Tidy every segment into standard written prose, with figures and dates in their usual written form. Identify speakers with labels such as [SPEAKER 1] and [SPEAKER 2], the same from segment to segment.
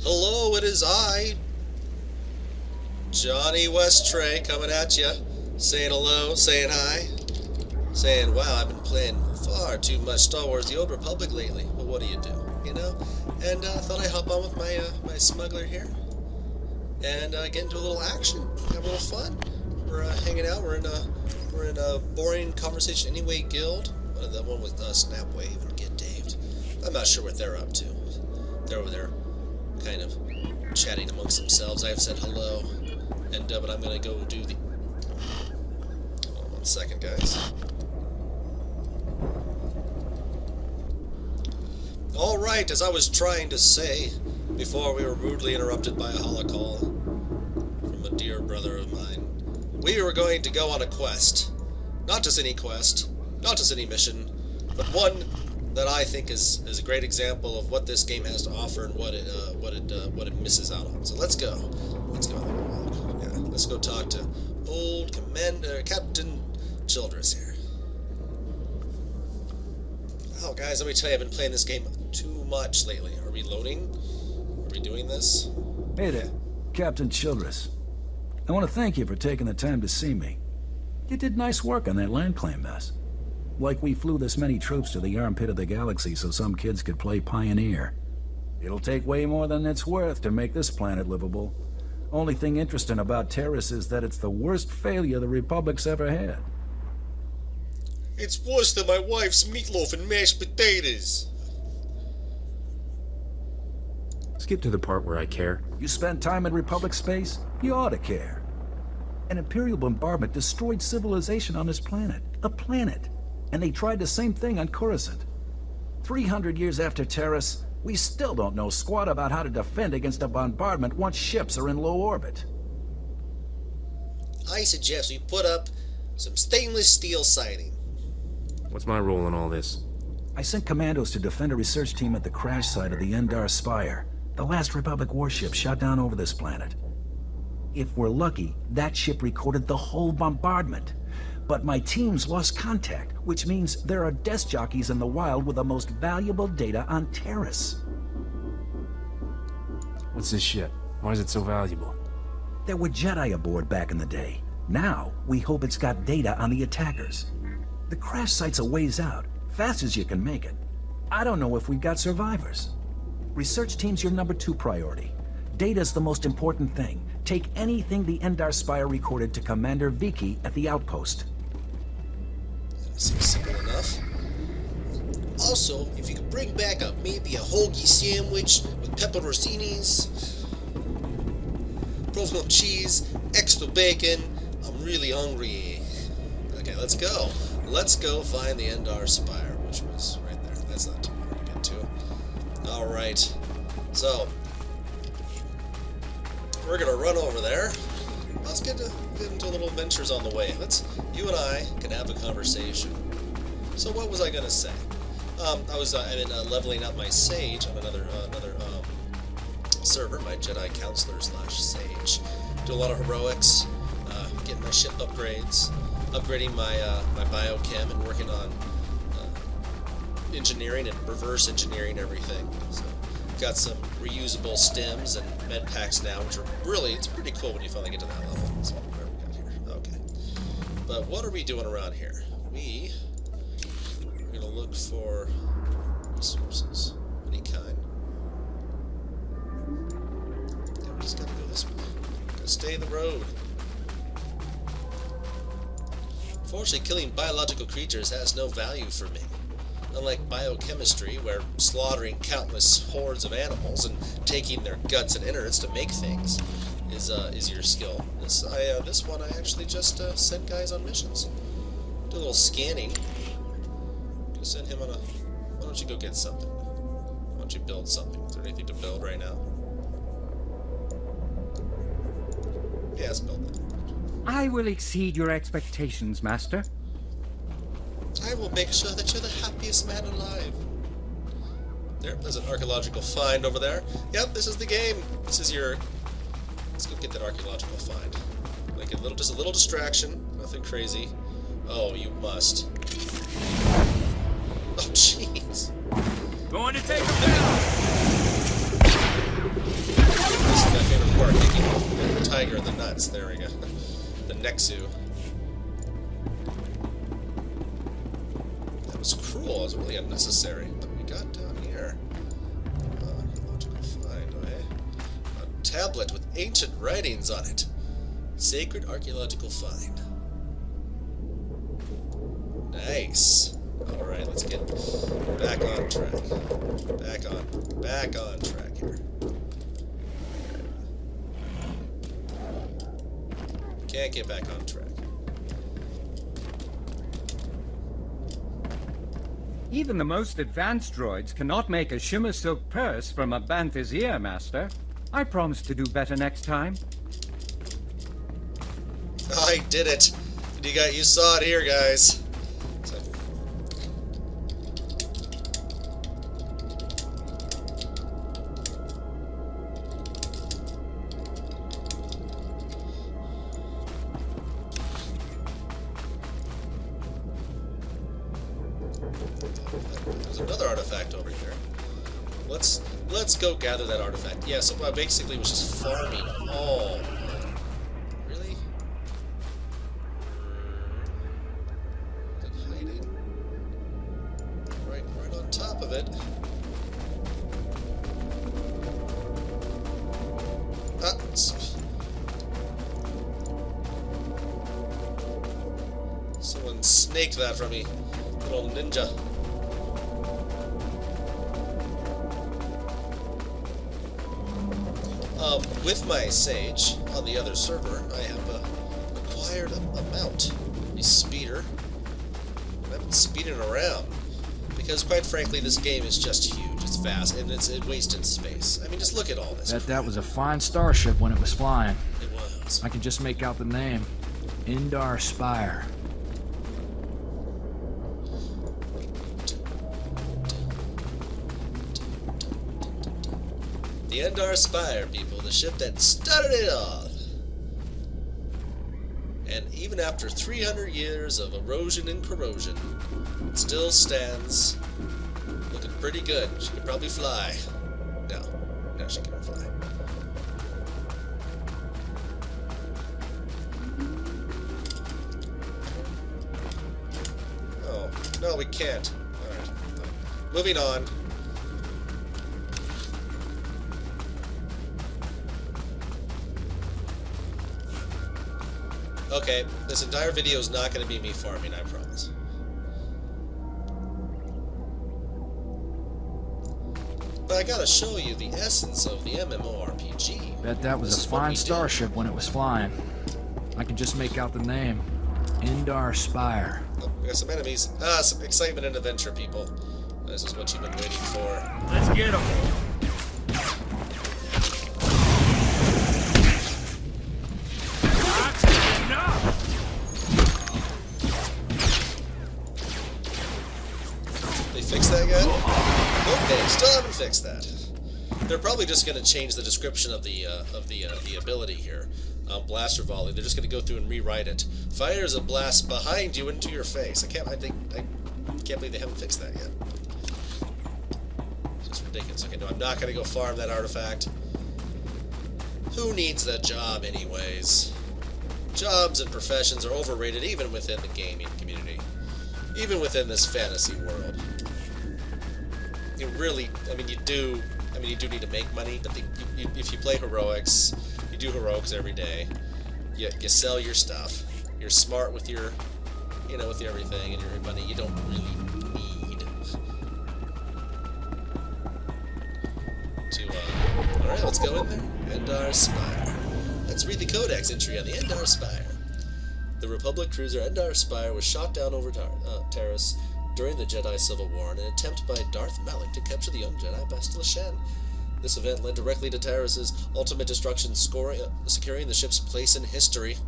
[SPEAKER 1] Hello, it is I, Johnny Westray, coming at you, saying hello, saying hi, saying, wow, I've been playing far too much Star Wars The Old Republic lately, but what do you do, you know? And I thought I'd hop on with my smuggler here, and get into a little action, have a little fun. We're hanging out, we're in a boring conversation anyway guild, the one with Snapwave and Get Daved. I'm not sure what they're up to. They're over there kind of chatting amongst themselves. I have said hello, and but I'm gonna go do the... Hold on 1 second, guys. Alright, as I was trying to say before we were rudely interrupted by a holocall from a dear brother of mine, we were going to go on a quest. Not just any quest, not just any mission, but one that I think is a great example of what this game has to offer and what it misses out on. So let's go. Let's go. Yeah, let's go talk to old Captain Childress here. Oh, guys, let me tell you, I've been playing this game too much lately. Are we loading? Are we doing this?
[SPEAKER 2] Hey there, Captain Childress. I want to thank you for taking the time to see me. You did nice work on that land claim mess. Like we flew this many troops to the armpit of the galaxy so some kids could play Pioneer. It'll take way more than it's worth to make this planet livable. Only thing interesting about Terrace is that it's the worst failure the Republic's ever had.
[SPEAKER 1] It's worse than my wife's meatloaf and mashed potatoes.
[SPEAKER 3] Skip to the part where I care.
[SPEAKER 2] You spend time in Republic space? You ought to care. An Imperial bombardment destroyed civilization on this planet. A planet. And they tried the same thing on Coruscant. 300 years after Terrace, we still don't know squat about how to defend against a bombardment once ships are in low orbit.
[SPEAKER 1] I suggest we put up some stainless steel siding.
[SPEAKER 3] What's my role in all this?
[SPEAKER 2] I sent commandos to defend a research team at the crash site of the Endar Spire, the last Republic warship shot down over this planet. If we're lucky, that ship recorded the whole bombardment. But my teams lost contact, which means there are desk jockeys in the wild with the most valuable data on Terrace.
[SPEAKER 3] What's this ship? Why is it so valuable?
[SPEAKER 2] There were Jedi aboard back in the day. Now, we hope it's got data on the attackers. The crash site's a ways out, fast as you can make it. I don't know if we've got survivors. Research team's your #2 priority. Data's the most important thing. Take anything the Endar Spire recorded to Commander Viki at the outpost.
[SPEAKER 1] Seems simple enough. Also, if you could bring back maybe a hoagie sandwich with pepperoncinis, provolone cheese, extra bacon, I'm really hungry. Okay, let's go. Let's go find the Endar Spire, which was right there. That's not too hard to get to. Alright, so we're gonna run over there. Let's get into little adventures on the way. You and I can have a conversation. So what was I gonna say? I've been leveling up my Sage on another server, my Jedi Counselor / Sage. Do a lot of heroics, getting my ship upgrades, upgrading my biochem, and working on engineering and reverse engineering everything. So got some reusable stems and med packs now, which are it's pretty cool when you finally get to that level. So what do we got here? Okay. But what are we doing around here? We're gonna look for resources of any kind. Yeah, we just gotta go this way. Gotta stay in the road. Unfortunately, killing biological creatures has no value for me. Unlike biochemistry, where slaughtering countless hordes of animals and taking their guts and innards to make things is your skill. This one I actually just sent guys on missions. Do a little scanning. Gonna send him on a... Why don't you go get something? Why don't you build something? Is there anything to build right now? Yeah, let's build that.
[SPEAKER 4] I will exceed your expectations, Master.
[SPEAKER 1] I will make sure that you're the happiest man alive. There's an archaeological find over there. Yep, this is the game. This is your... Let's go get that archaeological find. Like just a little distraction. Nothing crazy. Oh, you must. Oh, jeez.
[SPEAKER 4] Going to take him down!
[SPEAKER 1] tiger in the nuts. There we go. The Nexu. That was cruel. It was really unnecessary. But we got down here. Archaeological find, eh? A tablet with ancient writings on it. Sacred archaeological find. Nice. Alright, let's get back on track. Back on track here. Can't get back on track.
[SPEAKER 4] Even the most advanced droids cannot make a shimmer silk purse from a bantha's ear, Master. I promise to do better next time.
[SPEAKER 1] I did it. You saw it here, guys. So. There's another artifact over here. Let's go gather that artifact. Yeah, so I basically was just farming all. Really? Is it hiding? Right on top of it. Ah, someone snaked that from me, little ninja. With my Sage on the other server, I have acquired a mount, a speeder. I've been speeding around because, quite frankly, this game is just huge. It's vast and it wasted space. I mean, just look at all this.
[SPEAKER 5] That was a fine starship when it was flying.
[SPEAKER 1] It was.
[SPEAKER 5] I can just make out the name, Endar Spire.
[SPEAKER 1] The Endar Spire, people, the ship that started it off. And even after 300 years of erosion and corrosion, it still stands looking pretty good. She could probably fly. No, she can't fly. Oh, no, we can't. Alright. Moving on. Okay, this entire video is not going to be me farming, I promise. But I gotta show you the essence of the MMORPG.
[SPEAKER 5] Bet that was a fine starship when it was flying. I can just make out the name, Endar Spire.
[SPEAKER 1] Oh, we got some enemies. Some excitement and adventure, people. This is what you've been waiting for.
[SPEAKER 4] Let's get them.
[SPEAKER 1] Fix that yet? Okay, still haven't fixed that. They're probably just going to change the description of the ability here. Blaster volley. They're just going to go through and rewrite it. Fires a blast behind you into your face. I can't believe they haven't fixed that yet. It's just ridiculous. Okay, no, I'm not going to go farm that artifact. Who needs that job, anyways? Jobs and professions are overrated, even within the gaming community, even within this fantasy world. You really, you do need to make money, but if you play heroics, you do heroics every day, you sell your stuff, you're smart with your, with everything and your money, you don't really need to, alright, let's go in there. Endar Spire. Let's read the codex entry on the Endar Spire. The Republic cruiser Endar Spire was shot down over Taris during the Jedi Civil War in an attempt by Darth Malak to capture the young Jedi Bastila Shen. This event led directly to Taris' ultimate destruction, securing the ship's place in history.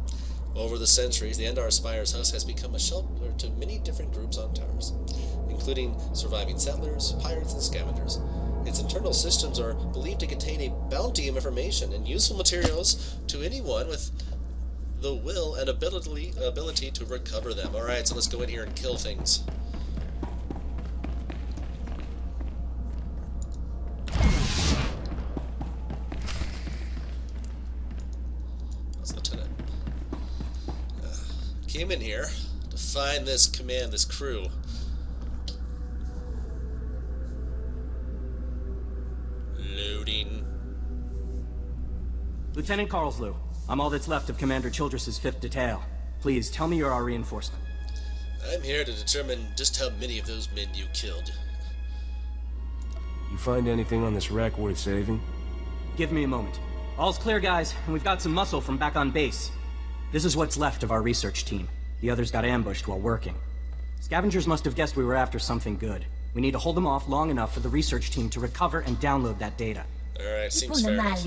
[SPEAKER 1] Over the centuries, the Endar Spire's house has become a shelter to many different groups on Taris, including surviving settlers, pirates, and scavengers. Its internal systems are believed to contain a bounty of information and useful materials to anyone with the will and ability to recover them. Alright, so let's go in here and kill things. came in here to find this command, this crew. Loading.
[SPEAKER 6] Lieutenant Carlslow, I'm all that's left of Commander Childress's 5th Detail. Please, tell me you're our reinforcement.
[SPEAKER 1] I'm here to determine just how many of those men you killed.
[SPEAKER 3] You find anything on this wreck worth saving?
[SPEAKER 6] Give me a moment. All's clear, guys, and we've got some muscle from back on base. This is what's left of our research team. The others got ambushed while working. Scavengers must have guessed we were after something good. We need to hold them off long enough for the research team to recover and download that data.
[SPEAKER 1] Alright, seems fair enough.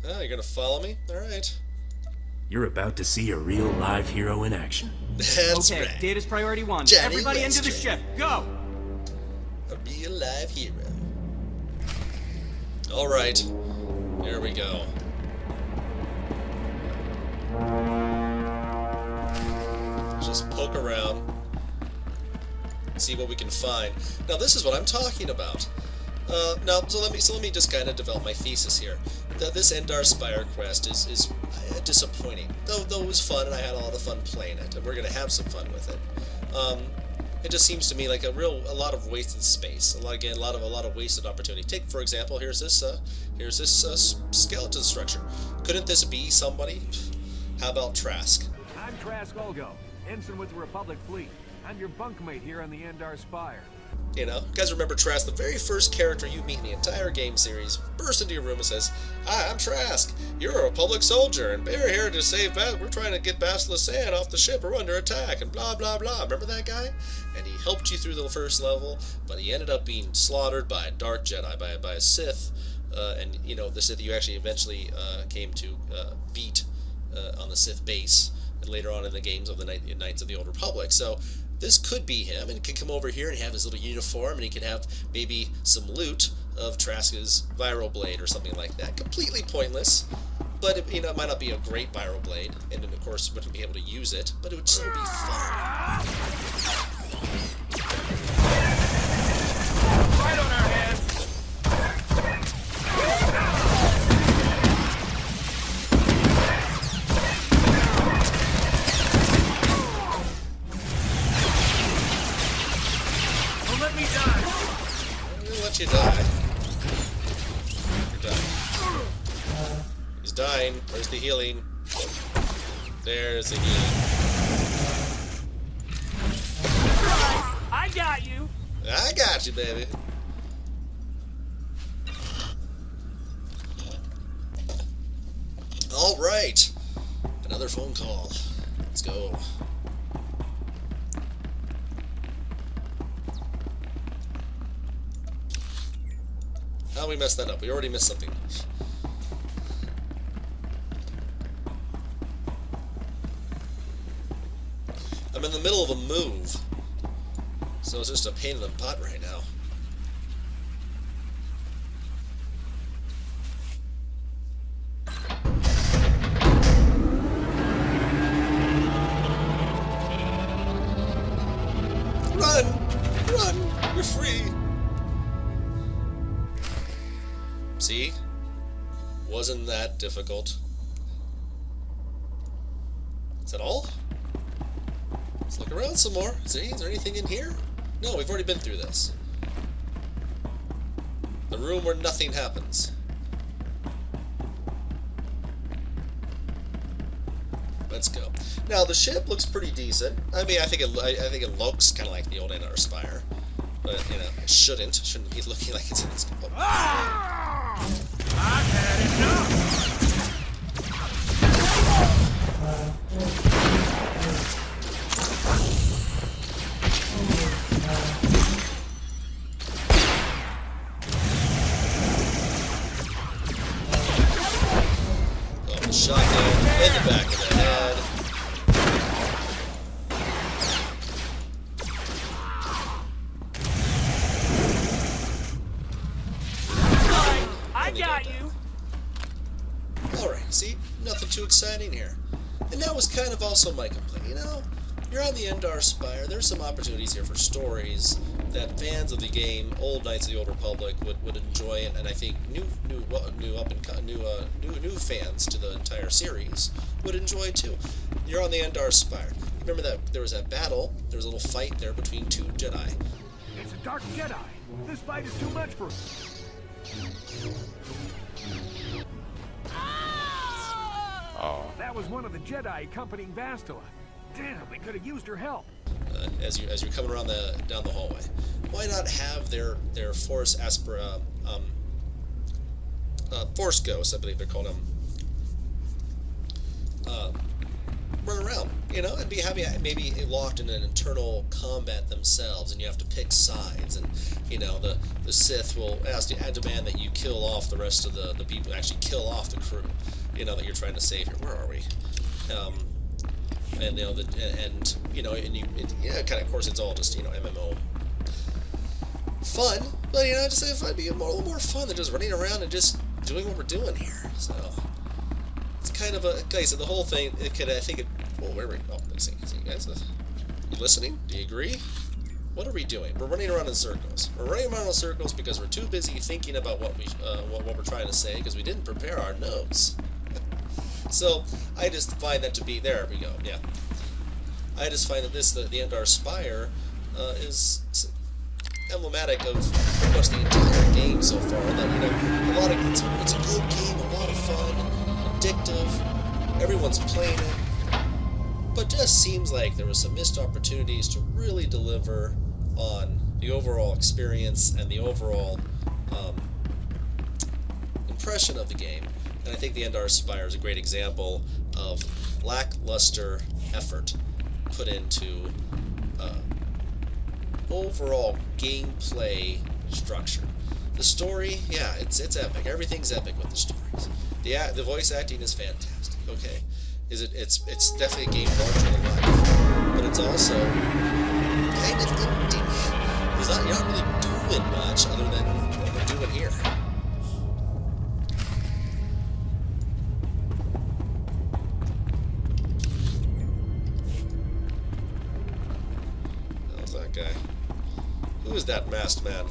[SPEAKER 1] Oh, you're gonna follow me? Alright.
[SPEAKER 3] You're about to see a real live hero in action.
[SPEAKER 1] That's
[SPEAKER 6] Okay,
[SPEAKER 1] right.
[SPEAKER 6] data's priority 1.
[SPEAKER 1] Johnny
[SPEAKER 6] Everybody into the
[SPEAKER 1] Western.
[SPEAKER 6] ship. Go!
[SPEAKER 1] A real live hero. Alright. Here we go. Just poke around. See what we can find. Now this is what I'm talking about. So let me just kind of develop my thesis here. This Endar Spire quest is disappointing. Though it was fun and I had a lot of fun playing it, and we're gonna have some fun with it. It just seems to me like a lot of wasted space. A lot of wasted opportunity. Take for example, here's this skeleton structure. Couldn't this be somebody? How about Trask?
[SPEAKER 7] I'm Trask Olgo, ensign with the Republic Fleet. I'm your bunkmate here on the Endar Spire.
[SPEAKER 1] You know, you guys remember Trask, the very first character you meet in the entire game series, bursts into your room and says, "Hi, I'm Trask. You're a Republic soldier, and we're here to save We're trying to get Bastila Sand off the ship. We're under attack," and blah, blah, blah. Remember that guy? And he helped you through the first level, but he ended up being slaughtered by a Dark Jedi, by a Sith, and, you know, the Sith you actually eventually came to beat on the Sith base, and later on in the games of the Knights of the Old Republic. So this could be him, and he could come over here and have his little uniform, and he could have maybe some loot of Trask's viral blade or something like that. Completely pointless, but it, it might not be a great viral blade, and then of course wouldn't be able to use it, but it would still be fun.
[SPEAKER 7] Right on our heads! Don't let me die!
[SPEAKER 1] I'm gonna let you die. You're dying. He's dying. Where's the healing? There's the healing.
[SPEAKER 7] I got you!
[SPEAKER 1] I got you, baby. All right. Another phone call. Let's go. How we messed that up? We already missed something. I'm in the middle of a move, so it's just a pain in the butt right now. Run! Run! We're free! See? Wasn't that difficult? Is that all? Let's look around some more. See, is there anything in here? No, we've already been through this. The room where nothing happens. Let's go. Now the ship looks pretty decent. I mean, I think it looks kind of like the old Endar Spire, but you know, it shouldn't be looking like it's in this. Oh.
[SPEAKER 7] I've had enough!
[SPEAKER 1] Oh, the shotgun in the back of the head.
[SPEAKER 7] I got you!
[SPEAKER 1] Alright, see? Nothing too exciting here. And that was kind of also my complaint, you know? You're on the Endar Spire, there's some opportunities here for stories that fans of the game, old Knights of the Old Republic, would enjoy it, and I think new fans to the entire series would enjoy too. You're on the Endar Spire. Remember that there was that battle, there was a little fight there between two Jedi.
[SPEAKER 7] It's a dark Jedi. This fight is too much for...
[SPEAKER 3] Oh.
[SPEAKER 7] That was one of the Jedi accompanying Vastila. Damn, we could have used her help.
[SPEAKER 1] As you're coming around down the hallway, why not have their Force Force Ghosts, I believe they're called run around, you know, and be maybe locked in an internal combat themselves, and you have to pick sides, and you know the Sith will demand that you kill off the rest of the people, actually kill off the crew, you know, that you're trying to save here. Where are we? And you know kind of, of course, it's all just, you know, MMO fun, but you know, just it'd be a little more fun than just running around and just doing what we're doing here. So it's kind of a, like I said, the whole thing. It could, I think, well, where are we? Oh, let's see, you guys, you listening? Do you agree? What are we doing? We're running around in circles. We're running around in circles because we're too busy thinking about what we're trying to say, because we didn't prepare our notes. So I just find that to be, there we go, yeah. I just find that the Endar Spire is emblematic of pretty much the entire game so far. That, you know, it's a good game, a lot of fun, addictive. Everyone's playing it, but just seems like there was some missed opportunities to really deliver on the overall experience and the overall impression of the game. And I think the Endar Spire is a great example of lackluster effort put into overall gameplay structure. The story, yeah, it's epic. Everything's epic with the stories. The voice acting is fantastic. Okay, it's definitely a game larger than life, but it's also kind of empty. You're not really doing much other than what we're doing here. Guy. Who is that masked man?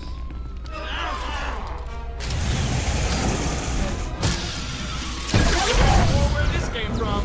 [SPEAKER 8] Where this came from?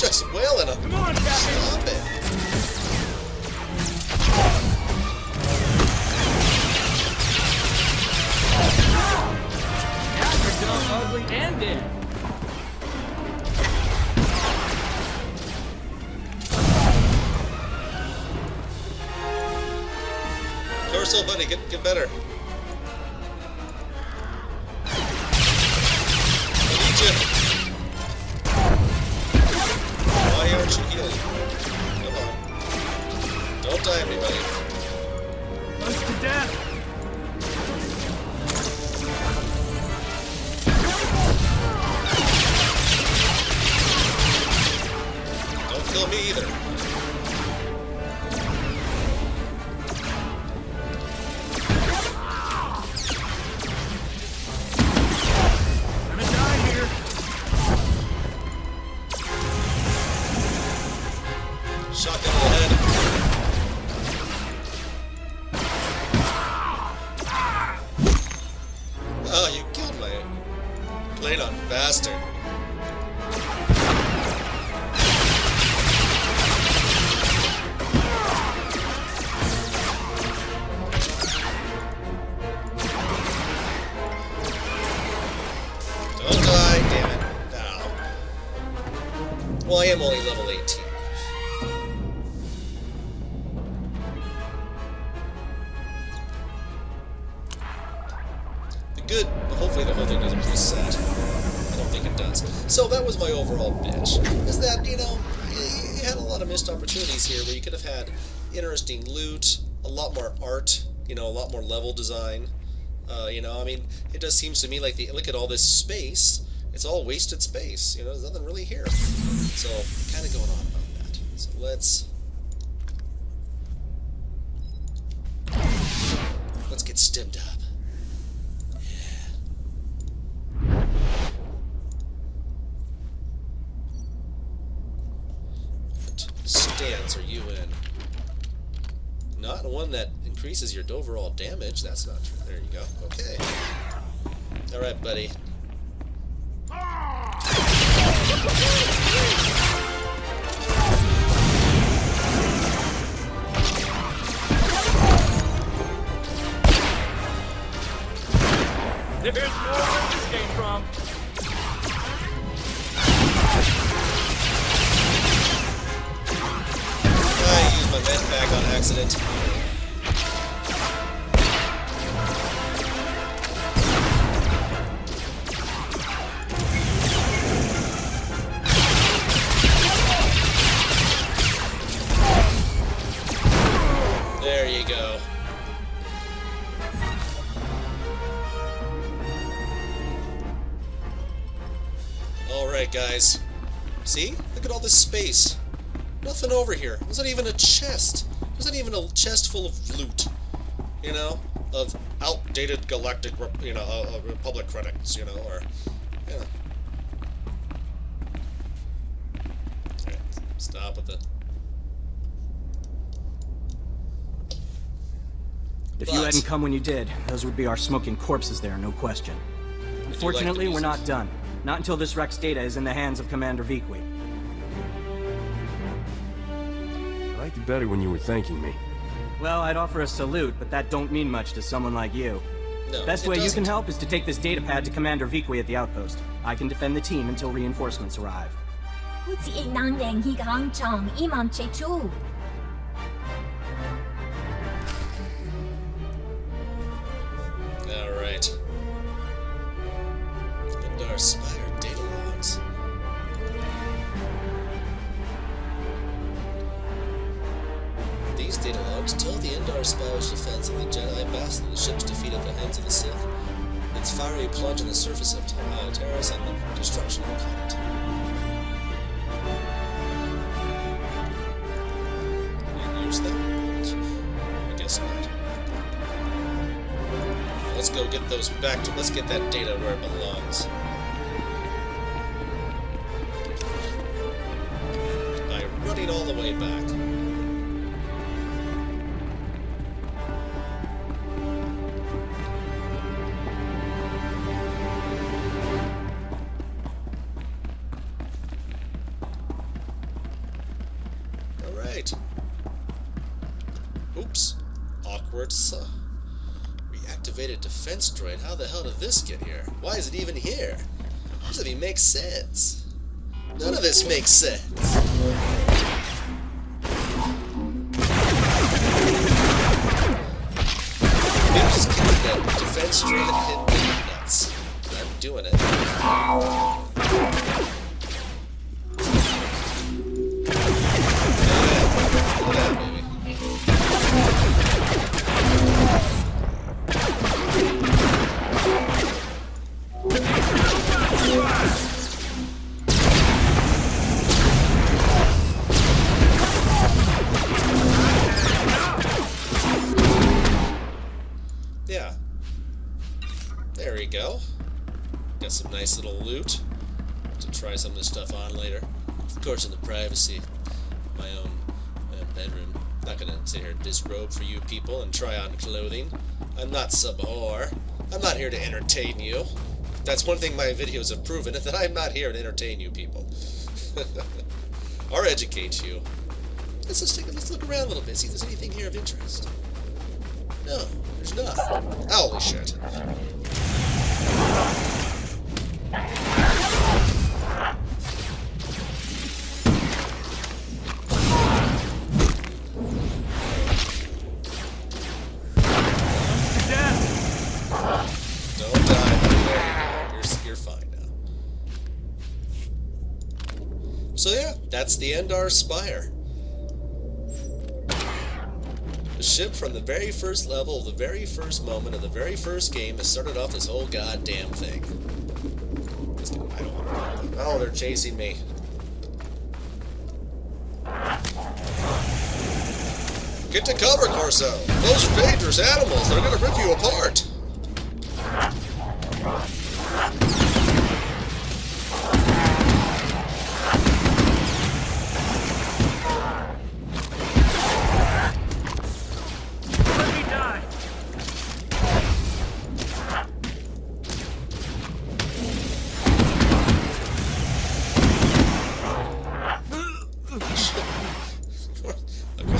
[SPEAKER 1] Just wailing him.
[SPEAKER 8] Come on, Captain.
[SPEAKER 1] Stop it.
[SPEAKER 8] Yeah, you're dumb, ugly, and dead.
[SPEAKER 1] Torso, buddy, get better. I need you. Why aren't you healing? Come on. Don't die, everybody.
[SPEAKER 8] Close to death.
[SPEAKER 1] Don't kill me either.
[SPEAKER 8] Gonna die here.
[SPEAKER 1] Shotgun to the head. Oh, you killed my Playdon bastard. Don't die, damn it. Ow. Well, I am only level 18. Good, but hopefully the whole thing doesn't reset. I don't think it does. So that was my overall bitch. Is that, you know, you had a lot of missed opportunities here where you could have had interesting loot, a lot more art, you know, a lot more level design. You know, I mean, it just seems to me like look at all this space. It's all wasted space. You know, there's nothing really here. So, kind of going on about that. So let's get stimmed up. Yeah. What stance are you in? Not one that increases your overall damage. That's not true. There you go. Okay. Alright, buddy.
[SPEAKER 8] There's more where this came from.
[SPEAKER 1] I used my med pack on accident. There you go. Alright, guys. See? Look at all this space. Nothing over here. There's not even a chest. There's not even a chest full of loot. You know? Of outdated galactic, Republic credits, you know, or... Yeah. Alright, stop with the...
[SPEAKER 6] If you hadn't come when you did, those would be our smoking corpses there, no question. Unfortunately, we're not done. Not until this wreck's data is in the hands of Commander Vikwi.
[SPEAKER 3] I liked it better when you were thanking me.
[SPEAKER 6] Well, I'd offer a salute, but that don't mean much to someone like you.
[SPEAKER 1] No,
[SPEAKER 6] Best way you can help is to take this data pad to Commander Vikwi at the outpost. I can defend the team until reinforcements arrive.
[SPEAKER 9] 好似亦能令佢講撞伊望接觸。
[SPEAKER 1] Alright. Endar Spire data logs. These data logs tell the Endar Spire's defense of the Jedi based on the ship's defeat at the hands of the Sith, its fiery plunge on the surface of Terrace, and the destruction of the planet. You use them? I guess not. Let's go get those back to... Let's get that data where it belongs. By running all the way back. Alright. Oops. Awkward Reactivated defense droid. How the hell did this get here? Why is it even here? Doesn't even make sense. None of this makes sense. Maybe just killing that defense droid and hitting the nuts. I'm doing it. Look at that, baby. Yeah. There we go. Got some nice little loot to try some of this stuff on later. Of course, in the privacy of my own bedroom. Not gonna sit here and disrobe for you people and try on clothing. I'm not some whore. I'm not here to entertain you. That's one thing my videos have proven, that I'm not here to entertain you people. Or educate you. Let's look around a little bit, see if there's anything here of interest. No, there's not. Holy shit. Don't die. You're fine now. So yeah, that's the Endar Spire. The ship from the very first level, of the very first moment, of the very first game that started off this whole goddamn thing. I don't want to. Oh, they're chasing me. Get to cover, Corso! Those are dangerous animals! They're gonna rip you apart!
[SPEAKER 8] Let me die!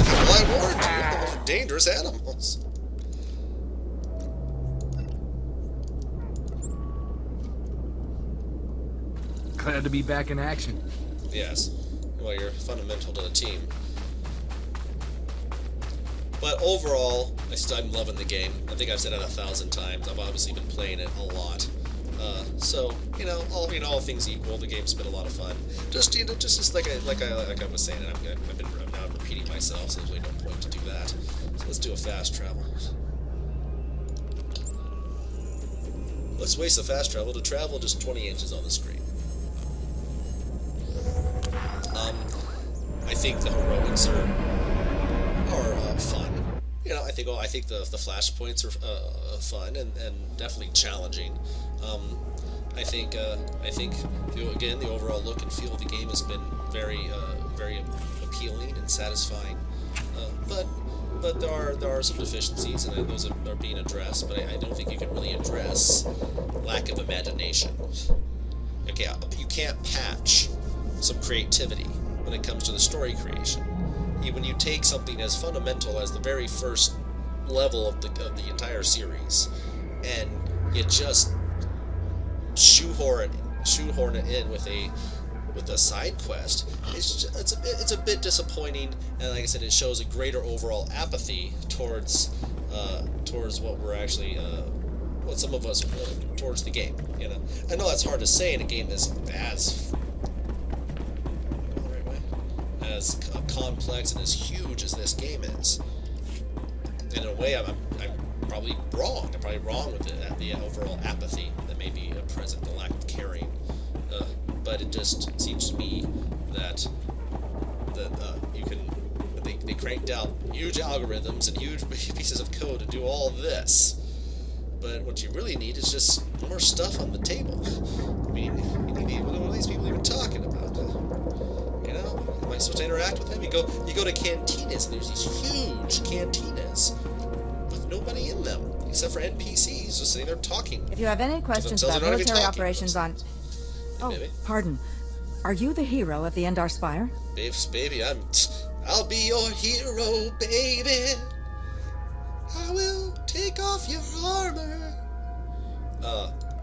[SPEAKER 1] Well, I warned you, those are dangerous animals.
[SPEAKER 5] Glad to be back in action.
[SPEAKER 1] Yes. Well, you're fundamental to the team. But overall, I'm loving the game. I think I've said it 1,000 times. I've obviously been playing it a lot. So all things equal, the game's been a lot of fun. Just like I was saying, I'm now repeating myself, so there's really no point to do that. So let's do a fast travel. Let's waste the fast travel to travel just 20 inches on the screen. I think the heroics are fun. I think the flashpoints are fun and definitely challenging. I think again the overall look and feel of the game has been very appealing and satisfying. But there are some deficiencies, and those are being addressed. But I don't think you can really address lack of imagination. Okay, you can't patch some creativity when it comes to the story creation. When you take something as fundamental as the very first level of the entire series, and you just shoehorn it in with a side quest, it's a bit disappointing, and like I said, it shows a greater overall apathy towards what we're actually what some of us towards the game. I know that's hard to say in a game that's as complex and as huge as this game is. In a way, I'm probably wrong. I'm probably wrong with the overall apathy that may be present, the lack of caring. But it just seems to me that they cranked out huge algorithms and huge pieces of code to do all this. But what you really need is just more stuff on the table. I mean, what are these people even talking about? Am I supposed to interact with them? You go to cantinas, and there's these huge cantinas with nobody in them except for NPCs just sitting there talking.
[SPEAKER 10] If you have any questions about military operations on... Oh, pardon. Are you the hero of the Endar Spire?
[SPEAKER 1] Baby, I'll be your hero, baby. I will take off your armor.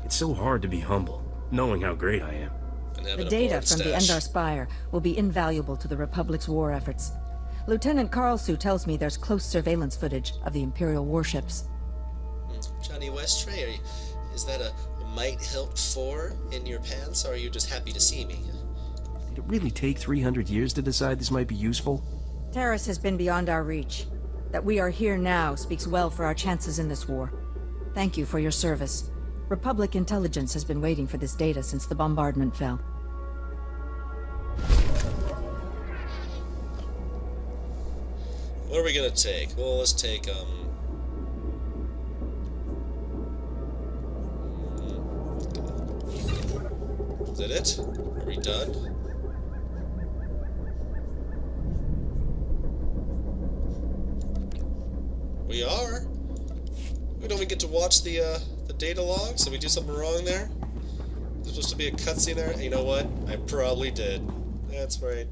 [SPEAKER 3] It's so hard to be humble, knowing how great I am.
[SPEAKER 10] The data from the Endar Spire will be invaluable to the Republic's war efforts. Lieutenant Carlsu tells me there's close surveillance footage of the Imperial warships.
[SPEAKER 1] Johnny Westray, is that a might help 4 in your pants, or are you just happy to see me?
[SPEAKER 3] Did it really take 300 years to decide this might be useful?
[SPEAKER 10] Terrace has been beyond our reach. That we are here now speaks well for our chances in this war. Thank you for your service. Republic intelligence has been waiting for this data since the bombardment fell.
[SPEAKER 1] What are we gonna take? Well, let's take, Is that it? Are we done? We are. We don't even get to watch the data log, so we do something wrong there? There's supposed to be a cutscene there? You know what? I probably did. That's right.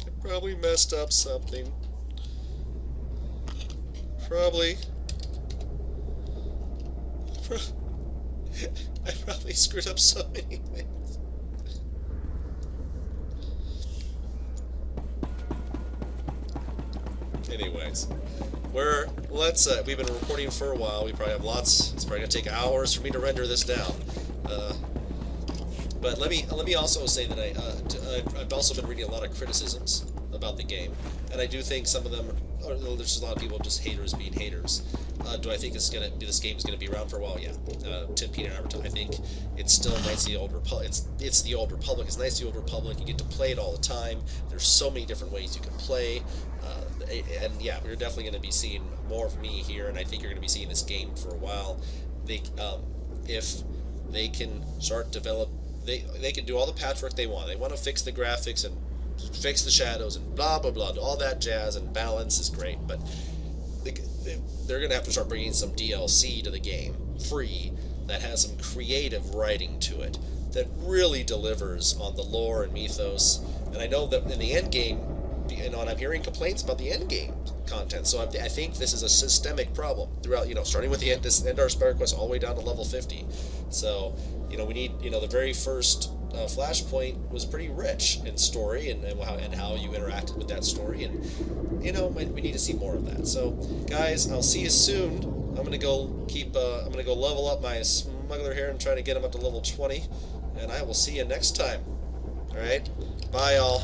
[SPEAKER 1] I probably messed up something. Probably. I probably screwed up so many things. Anyways, we've been recording for a while. We probably have lots. It's probably gonna take hours for me to render this down. But let me also say that I've also been reading a lot of criticisms about the game, and I do think some of them, or there's just a lot of people just haters being haters. Do I think this game is gonna be around for a while? Yeah. Tim Pena and I think it's still nice. The Old Republic. It's the Old Republic. It's nice. The Old Republic. You get to play it all the time. There's so many different ways you can play. And yeah, we're definitely going to be seeing more of me here, and I think you're going to be seeing this game for a while. If they can start develop, they can do all the patchwork they want. They want to fix the graphics and fix the shadows and blah blah blah, all that jazz, and balance is great, but they're going to have to start bringing some DLC to the game, free, that has some creative writing to it, that really delivers on the lore and mythos. And I know that in the end game, and I'm hearing complaints about the end game content, so I think this is a systemic problem throughout, starting with this Endar Spire quest all the way down to level 50. So, we need, the very first Flashpoint was pretty rich in story and how you interacted with that story, and, we need to see more of that. So, guys, I'll see you soon. I'm gonna go level up my smuggler here and try to get him up to level 20, and I will see you next time. All right, bye, y'all.